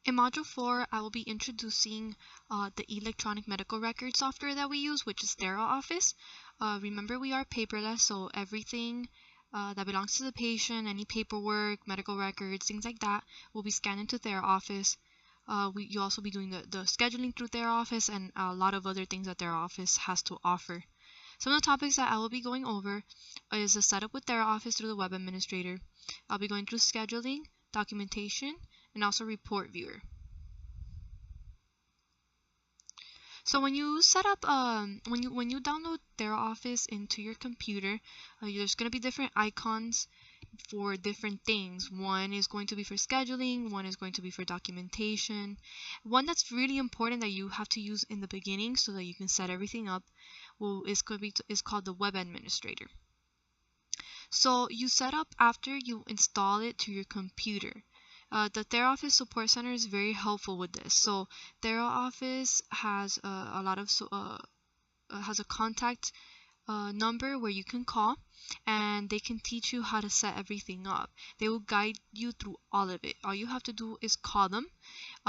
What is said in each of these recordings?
In Module 4, I will be introducing the electronic medical record software that we use, which is TheraOffice. Remember, we are paperless, so everything that belongs to the patient, any paperwork, medical records, things like that, will be scanned into TheraOffice. You'll also be doing the scheduling through TheraOffice and a lot of other things that TheraOffice has to offer. Some of the topics that I will be going over is the setup with TheraOffice through the web administrator. I'll be going through scheduling, documentation, and also report viewer. So when you set up, when you download TheraOffice into your computer, there's going to be different icons for different things. One is going to be for scheduling, one is going to be for documentation. One that's really important that you have to use in the beginning so that you can set everything up is called the web administrator. So you set up after you install it to your computer. The TheraOffice Support Center is very helpful with this. So TheraOffice has has a contact number where you can call, and they can teach you how to set everything up. They will guide you through all of it. All you have to do is call them.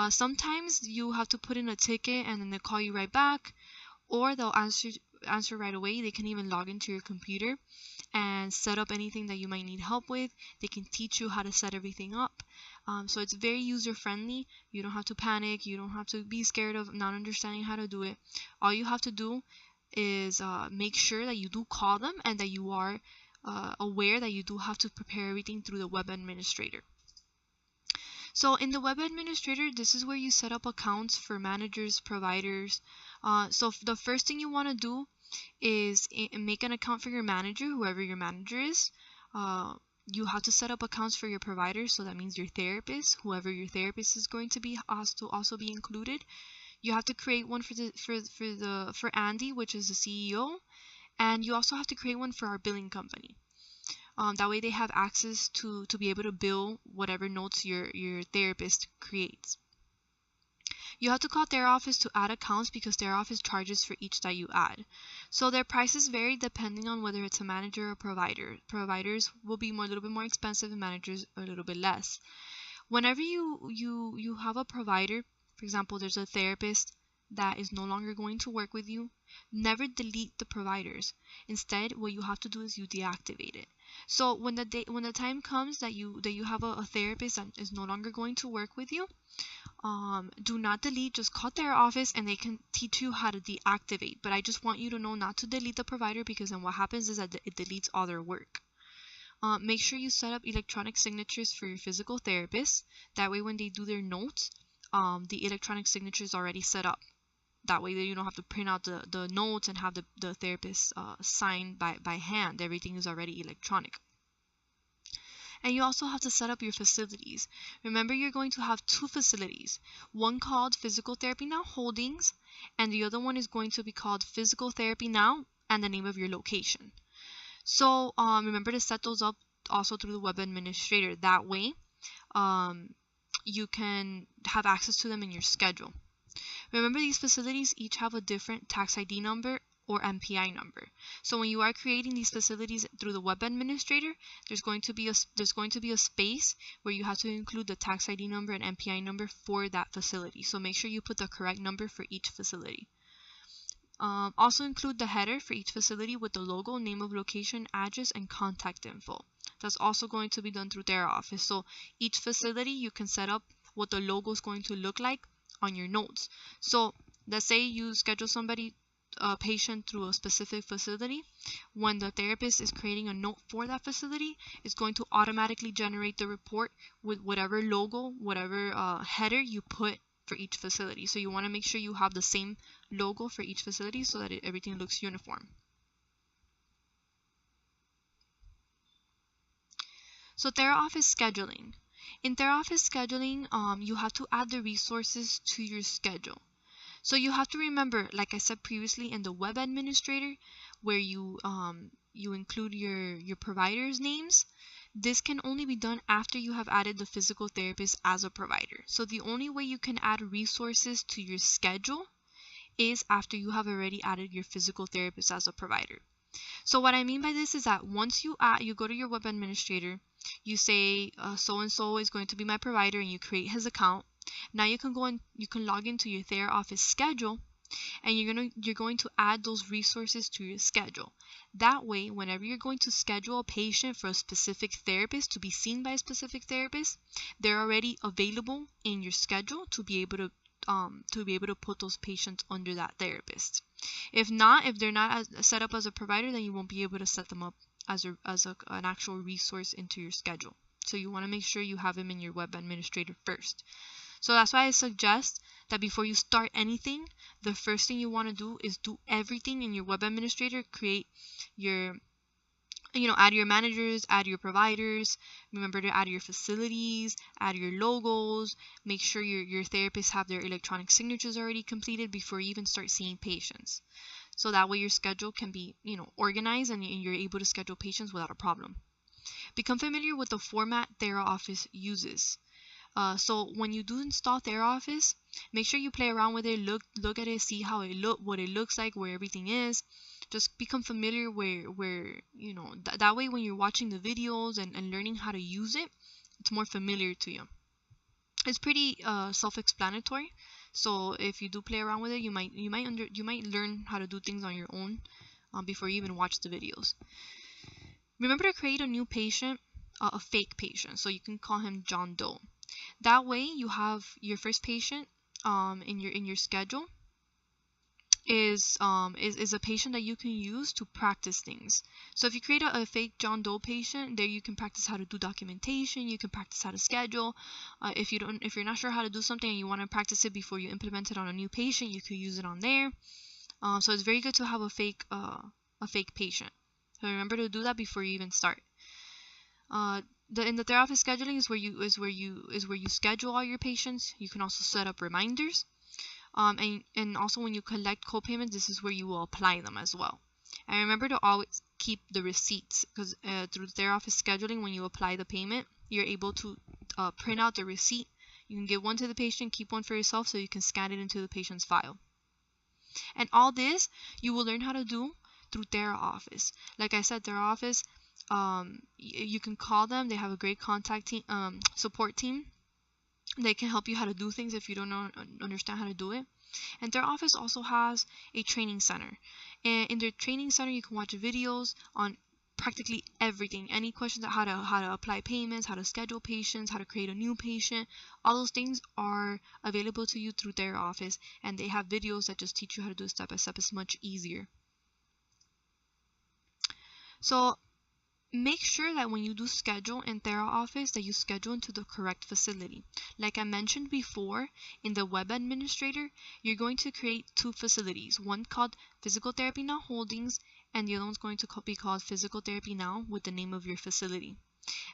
Sometimes you have to put in a ticket and then they call you right back, or they'll answer right away. They can even log into your computer and set up anything that you might need help with. They can teach you how to set everything up. So it's very user friendly. You don't have to panic. You don't have to be scared of not understanding how to do it. All you have to do is make sure that you do call them and that you are aware that you do have to prepare everything through the web administrator. So in the web administrator, this is where you set up accounts for managers, providers. So the first thing you want to do is make an account for your manager, whoever your manager is. You have to set up accounts for your providers, so that means your therapist, whoever your therapist is going to be, has to also be included. You have to create one for Andy, which is the CEO, and you also have to create one for our billing company. That way they have access to be able to bill whatever notes your therapist creates. You have to call TheraOffice to add accounts because TheraOffice charges for each that you add. So their prices vary depending on whether it's a manager or provider. Providers will be a little bit more expensive and managers a little bit less. Whenever you have a provider, for example, there's a therapist that is no longer going to work with you, never delete the providers. Instead, what you have to do is you deactivate it. So when the time comes that you have a therapist that is no longer going to work with you, do not delete, just call TheraOffice and they can teach you how to deactivate. But I just want you to know not to delete the provider, because then what happens is that it deletes all their work. Make sure you set up electronic signatures for your physical therapist. That way when they do their notes, the electronic signature is already set up. That way you don't have to print out the notes and have the therapist sign by hand. Everything is already electronic. And you also have to set up your facilities. Remember, you're going to have two facilities. One called Physical Therapy Now Holdings, and the other one is going to be called Physical Therapy Now and the name of your location. So remember to set those up also through the web administrator. That way you can have access to them in your schedule. Remember, these facilities each have a different tax ID number or MPI number. So when you are creating these facilities through the web administrator, there's going to be a space where you have to include the tax ID number and MPI number for that facility. So make sure you put the correct number for each facility. Also include the header for each facility with the logo, name of location, address, and contact info. That's also going to be done through TheraOffice. So each facility, you can set up what the logo is going to look like on your notes. So let's say you schedule a patient through a specific facility. When the therapist is creating a note for that facility, it's going to automatically generate the report with whatever logo, whatever header you put for each facility. So you want to make sure you have the same logo for each facility so that everything looks uniform. So TheraOffice scheduling. In TheraOffice scheduling, you have to add the resources to your schedule. So you have to remember, like I said previously, in the web administrator, where you include your providers' names, this can only be done after you have added the physical therapist as a provider. So the only way you can add resources to your schedule is after you have already added your physical therapist as a provider. So what I mean by this is that once you go to your web administrator, you say so-and-so is going to be my provider, and you create his account. Now you can log into your TheraOffice schedule, and you're going to add those resources to your schedule. That way, whenever you're going to schedule a patient for a specific therapist to be seen by a specific therapist, they're already available in your schedule to be able to put those patients under that therapist. If they're not set up as a provider, then you won't be able to set them up as an actual resource into your schedule. So you want to make sure you have them in your web administrator first. So that's why I suggest that before you start anything, the first thing you want to do is do everything in your web administrator. Create your, add your managers, add your providers. Remember to add your facilities, add your logos. Make sure your therapists have their electronic signatures already completed before you even start seeing patients. So that way your schedule can be, organized, and you're able to schedule patients without a problem. Become familiar with the format TheraOffice uses. So when you do install TheraOffice, make sure you play around with it, look at it, see what it looks like, where everything is. Just become familiar where that way when you're watching the videos and learning how to use it, it's more familiar to you. It's pretty self-explanatory. So if you do play around with it, you might learn how to do things on your own before you even watch the videos. Remember to create a new patient, a fake patient, so you can call him John Doe. That way you have your first patient in your schedule is a patient that you can use to practice things. So if you create a fake John Doe patient, there you can practice how to do documentation, you can practice how to schedule. If you're not sure how to do something and you want to practice it before you implement it on a new patient, you could use it on there. So it's very good to have a fake patient. So remember to do that before you even start. In the TheraOffice scheduling is where you schedule all your patients. You can also set up reminders, and also when you collect copayments, this is where you will apply them as well. And remember to always keep the receipts, because through TheraOffice scheduling, when you apply the payment, you're able to print out the receipt. You can give one to the patient, keep one for yourself, so you can scan it into the patient's file. And all this you will learn how to do through TheraOffice. Like I said, TheraOffice, you can call them. They have a great contact team, support team. They can help you how to do things if you don't understand how to do it. And TheraOffice also has a training center. And in their training center, you can watch videos on practically everything. Any questions on how to apply payments, how to schedule patients, how to create a new patient, all those things are available to you through TheraOffice. And they have videos that just teach you how to do it step by step. It's much easier. So make sure that when you do schedule in TheraOffice, that you schedule into the correct facility. Like I mentioned before, in the web administrator, you're going to create two facilities. One called Physical Therapy Now Holdings, and the other one's going to be called Physical Therapy Now with the name of your facility.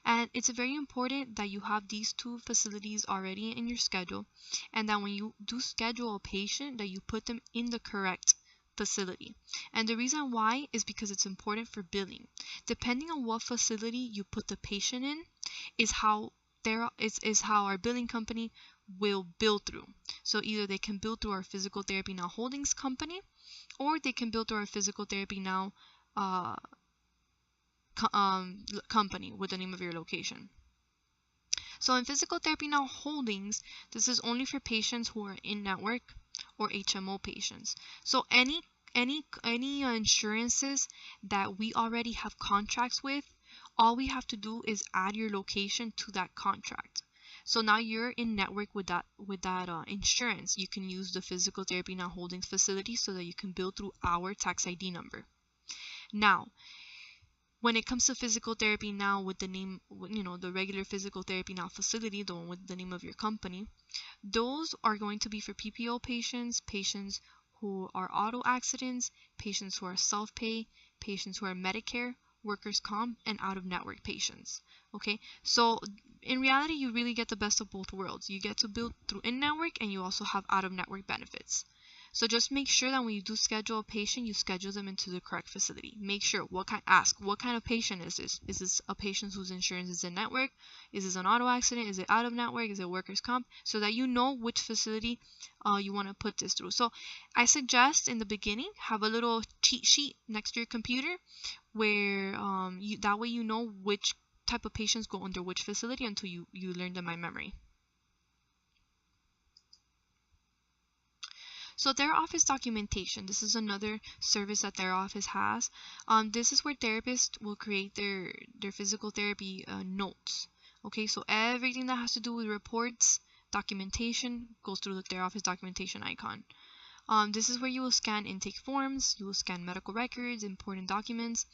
And it's very important that you have these two facilities already in your schedule, and that when you do schedule a patient, that you put them in the correct facility. And the reason why is because it's important for billing. Depending on what facility you put the patient in is how our billing company will bill through. So either they can bill through our Physical Therapy Now Holdings company, or they can bill through our Physical Therapy Now company with the name of your location. So in Physical Therapy Now Holdings, this is only for patients who are in network or HMO patients. So any insurances that we already have contracts with, all we have to do is add your location to that contract. So now you're in network with that insurance. You can use the Physical Therapy Now Holdings facility so that you can bill through our tax ID number. Now, when it comes to Physical Therapy Now with the name, the regular Physical Therapy Now facility, the one with the name of your company, those are going to be for PPO patients, patients who are auto accidents, patients who are self-pay, patients who are Medicare, workers' comp, and out-of-network patients. Okay, so in reality, you really get the best of both worlds. You get to bill through in-network, and you also have out-of-network benefits. So just make sure that when you do schedule a patient, you schedule them into the correct facility. Make sure, ask what kind of patient is this? Is this a patient whose insurance is in network? Is this an auto accident? Is it out of network? Is it workers' comp? So that you know which facility you want to put this through. So I suggest in the beginning, have a little cheat sheet next to your computer where that way you know which type of patients go under which facility until you learn them by memory. So TheraOffice documentation, this is another service that TheraOffice has. This is where therapists will create their physical therapy notes. Okay, so everything that has to do with reports, documentation goes through the TheraOffice documentation icon. This is where you will scan intake forms, you will scan medical records, important documents.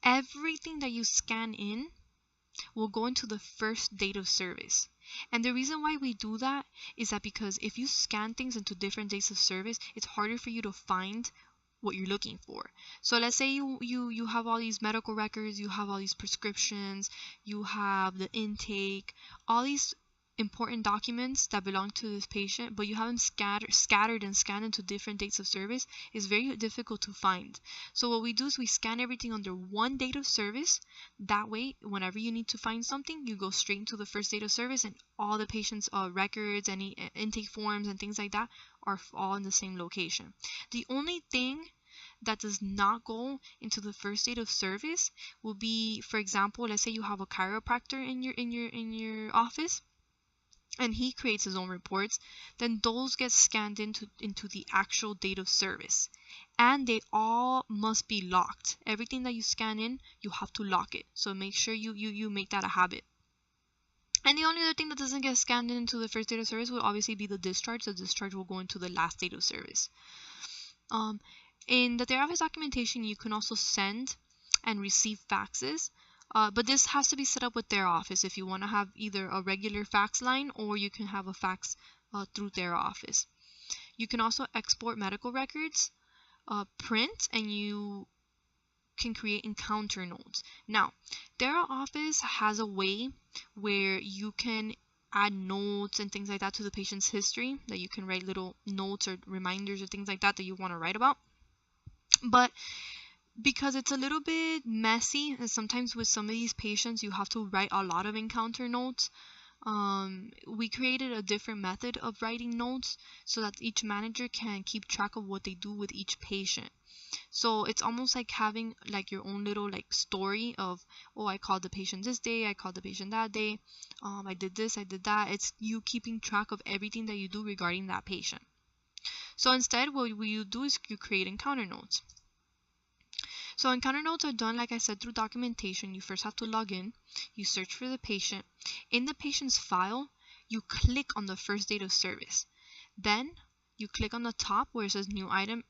Everything that you scan in will go into the first date of service. And the reason why we do that is that because if you scan things into different dates of service, it's harder for you to find what you're looking for. So let's say you have all these medical records, you have all these prescriptions, you have the intake, all these important documents that belong to this patient, but you have them scattered and scanned into different dates of service. Is very difficult to find. So what we do is we scan everything under one date of service. That way, whenever you need to find something, you go straight into the first date of service, and all the patient's records, any intake forms and things like that are all in the same location. The only thing that does not go into the first date of service will be, for example, let's say you have a chiropractor in your office, and he creates his own reports, then those get scanned into the actual date of service, and they all must be locked. Everything that you scan in, you have to lock it, so make sure you make that a habit. And the only other thing that doesn't get scanned into the first date of service will obviously be the discharge. The discharge will go into the last date of service. In the TheraOffice documentation, you can also send and receive faxes. But this has to be set up with TheraOffice if you want to have either a regular fax line or you can have a fax through TheraOffice. You can also export medical records, print, and you can create encounter notes. Now, TheraOffice has a way where you can add notes and things like that to the patient's history, that you can write little notes or reminders or things like that you want to write about. But because it's a little bit messy, and sometimes with some of these patients you have to write a lot of encounter notes, we created a different method of writing notes so that each manager can keep track of what they do with each patient. So it's almost like having like your own little like story of, oh, I called the patient this day, I called the patient that day, I did this, I did that. It's you keeping track of everything that you do regarding that patient. So instead, what you do is you create encounter notes. So encounter notes are done, like I said, through documentation. You first have to log in, you search for the patient. In the patient's file, you click on the first date of service. Then you click on the top where it says new item,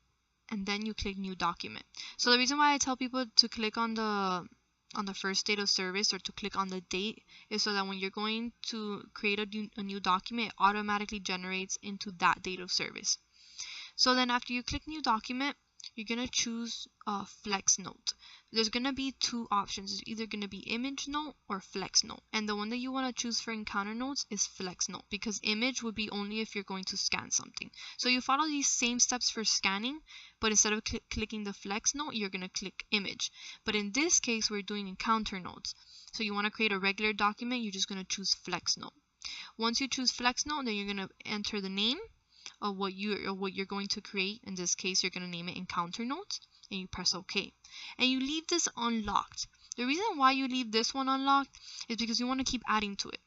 and then you click new document. So the reason why I tell people to click on the first date of service or to click on the date is so that when you're going to create a new document, it automatically generates into that date of service. So then after you click new document, you're going to choose Flex Note. There's going to be two options. It's either going to be Image Note or Flex Note. And the one that you want to choose for encounter notes is Flex Note, because image would be only if you're going to scan something. So you follow these same steps for scanning, but instead of clicking the Flex Note, you're going to click Image. But in this case, we're doing encounter notes. So you want to create a regular document, you're just going to choose Flex Note. Once you choose Flex Note, then you're going to enter the name of what you're going to create. In this case, you're going to name it encounter notes, and you press OK, and you leave this unlocked. The reason why you leave this one unlocked is because you want to keep adding to it.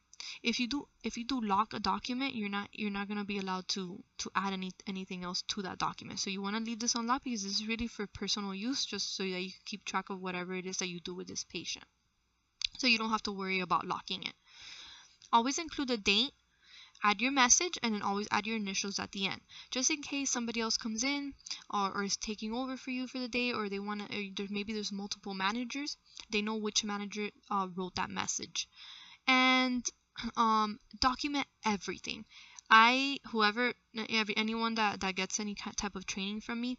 If you do lock a document, you're not going to be allowed to add anything else to that document. So you want to leave this unlocked because this is really for personal use, just so that you can keep track of whatever it is that you do with this patient, so you don't have to worry about locking it. Always include the date, add your message, and then always add your initials at the end, just in case somebody else comes in or is taking over for you for the day, or they want to, maybe there's multiple managers, they know which manager wrote that message. And document everything. Anyone that gets any type of training from me,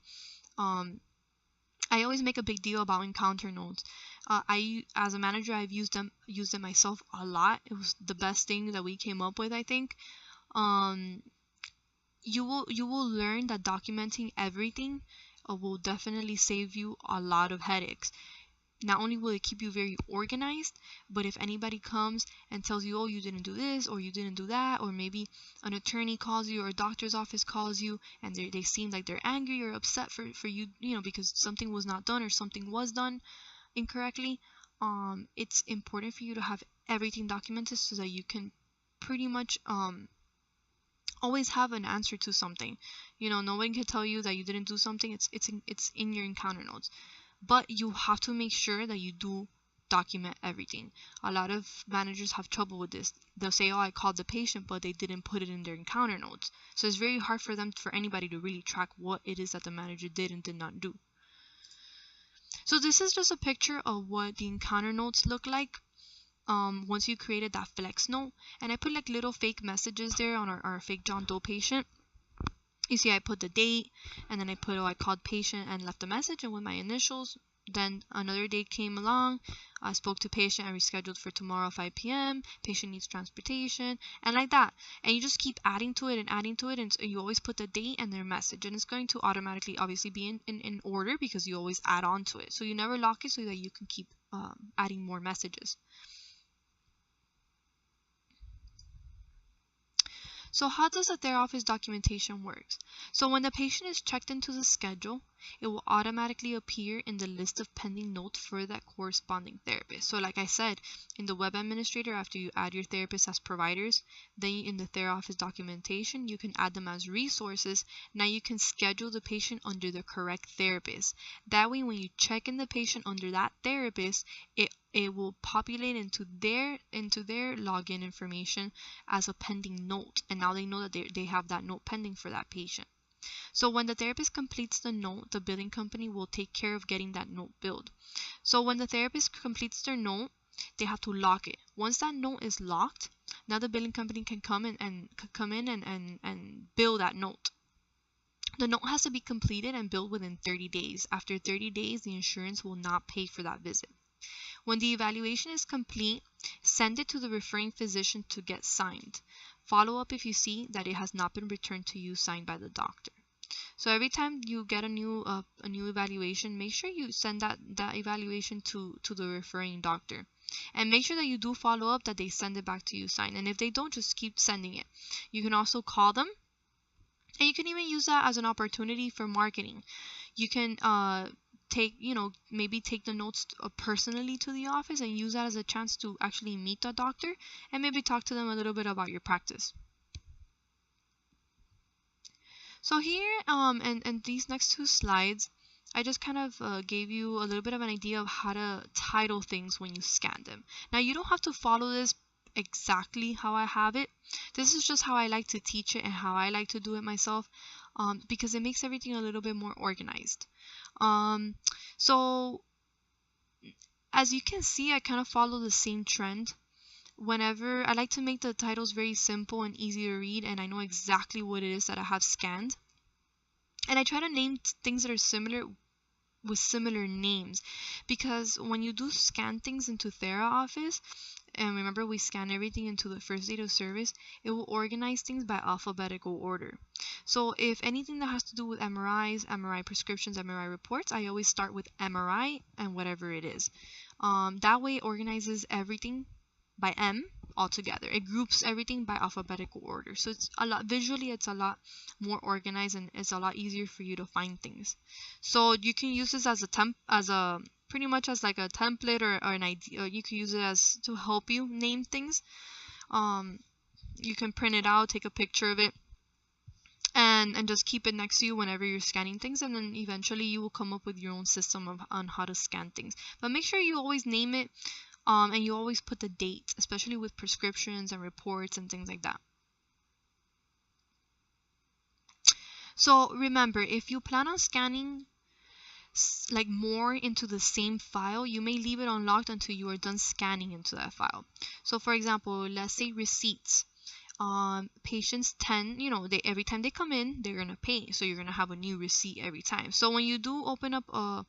I always make a big deal about encounter notes. As a manager, I've used them myself a lot. It was the best thing that we came up with, I think. You will learn that documenting everything will definitely save you a lot of headaches. Not only will it keep you very organized, but if anybody comes and tells you, oh, you didn't do this or you didn't do that, or maybe an attorney calls you or a doctor's office calls you and they seem like they're angry or upset for you, because something was not done or something was done incorrectly, it's important for you to have everything documented so that you can pretty much always have an answer to something. You know, no one can tell you that you didn't do something. It's in your encounter notes. But you have to make sure that you do document everything. A lot of managers have trouble with this. They'll say, oh, I called the patient, but they didn't put it in their encounter notes. So it's very hard for anybody to really track what it is that the manager did and did not do. So this is just a picture of what the encounter notes look like once you created that flex note. And I put like little fake messages there on our fake John Doe patient. You see I put the date, and then I put, oh, I called patient and left a message and with my initials. Then another date came along. I spoke to patient and rescheduled for tomorrow 5 p.m. Patient needs transportation, and like that. And you just keep adding to it, and so you always put the date and their message, and it's going to automatically obviously be in order because you always add on to it. So you never lock it so that you can keep adding more messages. So how does the TheraOffice documentation work? So when the patient is checked into the schedule, it will automatically appear in the list of pending notes for that corresponding therapist. So like I said, in the web administrator, after you add your therapists as providers, then in the TheraOffice documentation, you can add them as resources. Now you can schedule the patient under the correct therapist. That way, when you check in the patient under that therapist, it will populate into their login information as a pending note, and now they know that they have that note pending for that patient. So when the therapist completes the note, the billing company will take care of getting that note billed. So when the therapist completes their note, they have to lock it. Once that note is locked, now the billing company can come in and bill that note. The note has to be completed and billed within 30 days. After 30 days, the insurance will not pay for that visit. When the evaluation is complete, send it to the referring physician to get signed. Follow up if you see that it has not been returned to you signed by the doctor. So every time you get a new evaluation, make sure you send that evaluation to the referring doctor. And make sure that you do follow up, that they send it back to you signed. And if they don't, just keep sending it. You can also call them. And you can even use that as an opportunity for marketing. You can maybe take the notes personally to the office and use that as a chance to actually meet the doctor and maybe talk to them a little bit about your practice. So here, and these next two slides, I just kind of gave you a little bit of an idea of how to title things when you scan them. Now, you don't have to follow this exactly how I have it. This is just how I like to teach it and how I like to do it myself, because it makes everything a little bit more organized. So as you can see, I kind of follow the same trend. Whenever I like to make the titles very simple and easy to read, and I know exactly what it is that I have scanned. And I try to name things that are similar with similar names, because when you do scan things into TheraOffice, and remember we scan everything into the first date of service, it will organize things by alphabetical order. So if anything that has to do with MRIs, MRI prescriptions, MRI reports, I always start with MRI and whatever it is. That way it organizes everything by M altogether. It groups everything by alphabetical order. So it's a lot visually, it's a lot more organized, and it's a lot easier for you to find things. So you can use this as pretty much as like a template or an idea. You can use it as to help you name things. You can print it out, take a picture of it, and just keep it next to you whenever you're scanning things, and then eventually you will come up with your own system on how to scan things. But make sure you always name it, and you always put the date, especially with prescriptions and reports and things like that. So remember, if you plan on scanning like more into the same file, you may leave it unlocked until you are done scanning into that file. So for example, let's say receipts. Patients tend, every time they come in, they're gonna pay, so you're gonna have a new receipt every time. So when you do open up a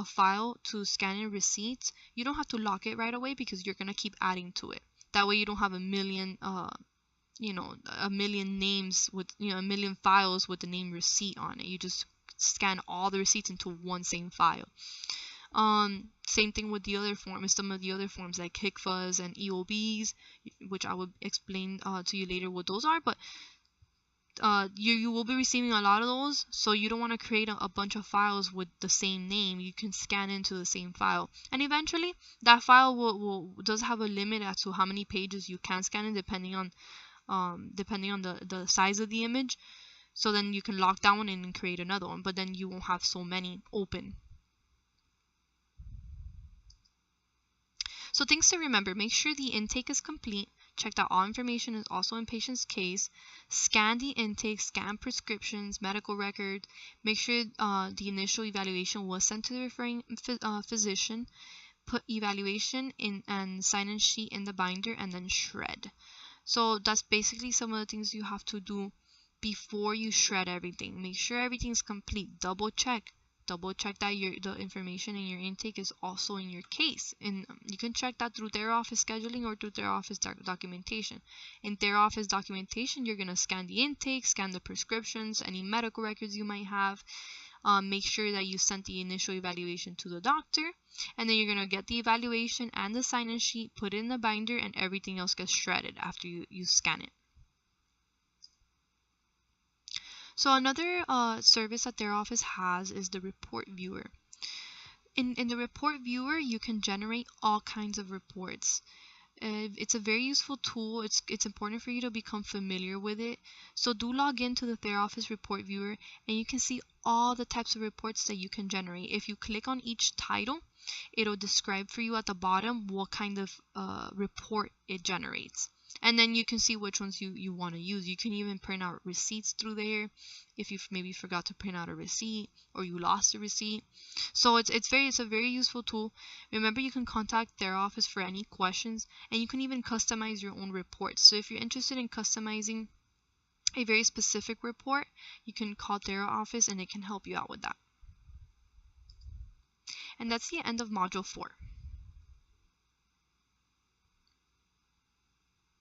file to scan in receipts, you don't have to lock it right away, because you're gonna keep adding to it. That way you don't have a million names with a million files with the name receipt on it. You just scan all the receipts into one same file. Same thing with the other forms, some of the other forms like HCFAs and EOBs, which I will explain to you later what those are. But you will be receiving a lot of those, so you don't want to create a bunch of files with the same name. You can scan into the same file, and eventually that file does have a limit as to how many pages you can scan in, depending on depending on the size of the image. So then you can lock that one in and create another one, but then you won't have so many open. So things to remember: make sure the intake is complete, check that all information is also in patient's case, scan the intake, scan prescriptions, medical record, make sure the initial evaluation was sent to the referring physician, put evaluation in and sign-in sheet in the binder, and then shred. So that's basically some of the things you have to do before you shred everything. Make sure everything's complete. Double check that the information in your intake is also in your case, and you can check that through their office scheduling or through their office documentation. In their office documentation, you're going to scan the intake, scan the prescriptions, any medical records you might have, make sure that you sent the initial evaluation to the doctor, and then you're going to get the evaluation and the sign-in sheet, put it in the binder, and everything else gets shredded after you scan it. So another service that their office has is the report viewer. In the report viewer, you can generate all kinds of reports. It's a very useful tool. It's important for you to become familiar with it. So do log into the their office report viewer, and you can see all the types of reports that you can generate. If you click on each title, it'll describe for you at the bottom what kind of report it generates. And then you can see which ones you want to use. You can even print out receipts through there if you maybe forgot to print out a receipt or you lost a receipt. So it's a very useful tool. Remember, you can contact their office for any questions, and you can even customize your own reports. So if you're interested in customizing a very specific report, you can call their office and they can help you out with that. And that's the end of Module 4.